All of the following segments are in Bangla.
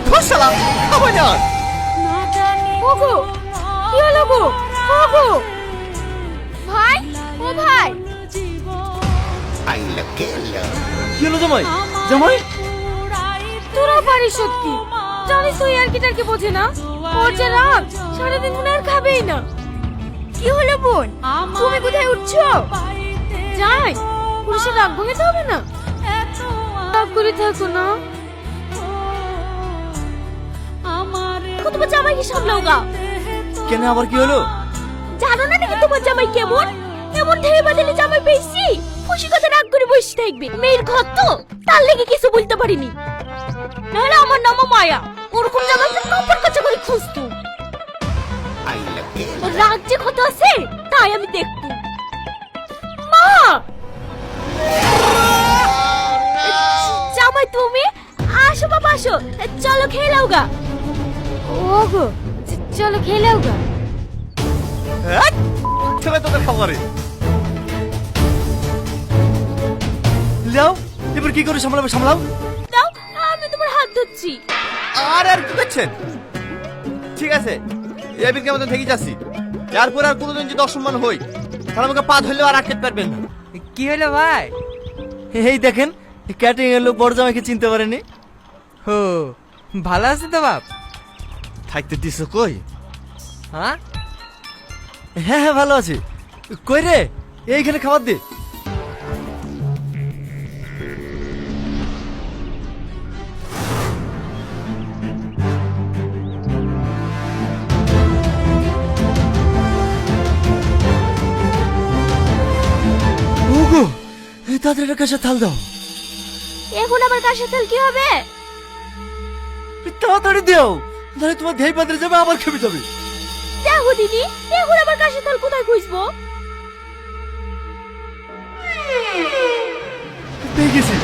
ধর শালা খাবো না। ওগো কি হলো গো? ওগো ভাই, ও ভাই, কি হলো জামাই? জামাই তোরা পারিস সত্যি। জানিস তুই আর কি টার কি বোঝে না, ওর যে রাগ সারাদিন মনে আর খাবেই না। কি হলো বোন, তুমি কোথায় উঠছো? যাই, পুরুষের রাগ ভাঙাতে হবে না। রাগ করে থাকো না। তোমার জামাইকে সামলাও গা। কেন আবার কি হলো? জানো না নাকি তোমার জামাই কেমন? এমন ঢেলে বাদলে জামাই পেয়েছি, খুশি কথা রাগ করে বসে থাকবে। মেয়ের ঘর তো, তার লেগে কিছু বলতে পারিনি। নাহলে আমার নাম মায়া, ওরকম জামাইকে কাপড় কাচা করে খুঁজতো। ওর রাগ যে কত আছে তাই আমি দেখবো। মা, জামাই তুমি আসো বাবা আসো, চলো খেয়ে নাও গা। ওগো চলো খেয়ে নাও গা। ছেলে তোদের খাবারে লাও, এবার কি করে সামলাবে সামলাও। দাও, আমি তোমার হাত ধরছি। আর কি করছেন? ঠিক আছে, এবিরকে মতন থেকে যাচ্ছি। এরপর আর কোনোদিন যদি অসম্মান হই তাহলে আমাকে পা ধরলেও আর আটকাতে পারবেন না। কি হলো ভাই? এই দেখেন, ক্যাটারিং এর লোক বড় জামাইকে চিনতে পারেনি। হো, ভালো আছে তো বাপ? থাকতে দিস কই? হ্যাঁ হ্যাঁ হ্যাঁ ভালো আছে। কই রে, এইখানে খাবার দে। ওগো, তাদের কাছে থাল দাও। এখন আবার কার সাথে কি হবে? তাড়াতাড়ি দাও, তাহলে তোমার ধেই পাত্রে যাবে, আবার খেপে যাবে। দেখো দিদি, এখন আবার কার সাথে কোথায় খুঁজবো? পেয়ে গেছি।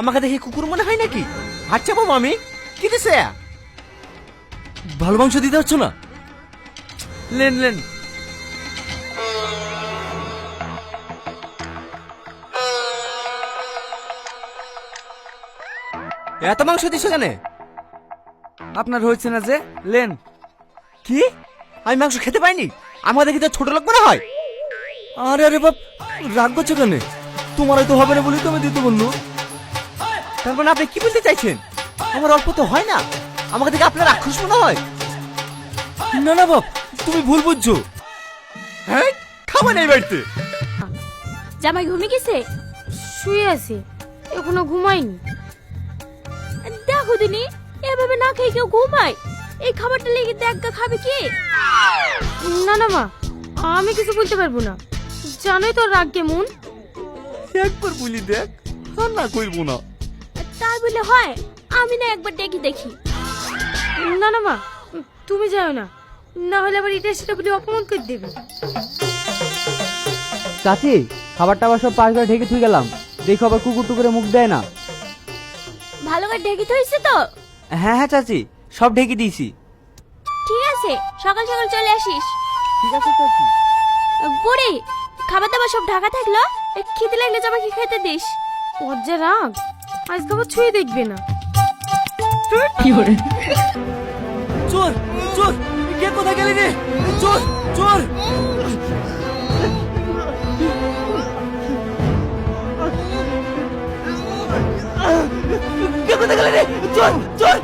আমাকে দেখে কুকুর মনে হয় নাকি? আচ্ছা বাবা, আমি কি দিছে? ভালো মাংস দিতে হচ্ছ না? Lane lane. এত মাংস দিছো কেন? আপনার হয়েছে না যে, লেন। কি? আমি মাংস খেতে পাইনি? আমাকে দেখি তো ছোট লোক মনে হয়। আরে আরে বাপ, রাগ করছো কেন? তোমার হয়তো হবে না বলেই তো আমি দিতে বললো। তার মানে আপনি কি বলতে চাইছেন? আমার অল্প তো হয় না, আমাকে দেখে আপনার রাক্ষস মনে হয়? না না বাপ, তুমি ভুল বুঝছো। হ্যাঁ, খাবার নেই বাড়িতে। জামাই ঘুমিয়ে গেছে? শুয়ে আছে, এখনো ঘুমায়নি। দেখো দিনি, এভাবে না খেয়ে কেউ ঘুমায়? এই খাবারটা লেগে দেখা খাবে কি? না না মা, আমি কিছু বলতে পারবো না। জানোই তো রাগ কেমন। একবার বলি দেখ, আর না করবো না। তাই বলে হয়? আমি না একবার দেখি দেখি। না না মা, তুমি যাও না, না হলে আবার এটা সেটা বলে অপমান করে দেবে। চাচি, খাবার টাবার সব পাশ করে ঢেকে থুই গেলাম, দেখো আবার কুকুর টুকুরে মুখ দেয় না। ভালো করে ঢেকে থইছে তো? হ্যাঁ হ্যাঁ চাচি, সব ঢেকে দিয়েছি। ঠিক আছে, সকাল সকাল চলে আসিস। ঠিক আছে চাচি। বুড়ি, খাবার দাবার সব ঢাকা থাকলো, খেতে লাগলে জামাইকে খেতে দিস। ওর যে রাগ, আজকে আবার ছুঁয়ে দেখবে না। চোর চোর, কে কোথায় গেলি রে? চোর চোর। কে কোথায় গেলি রে? চোর চোর।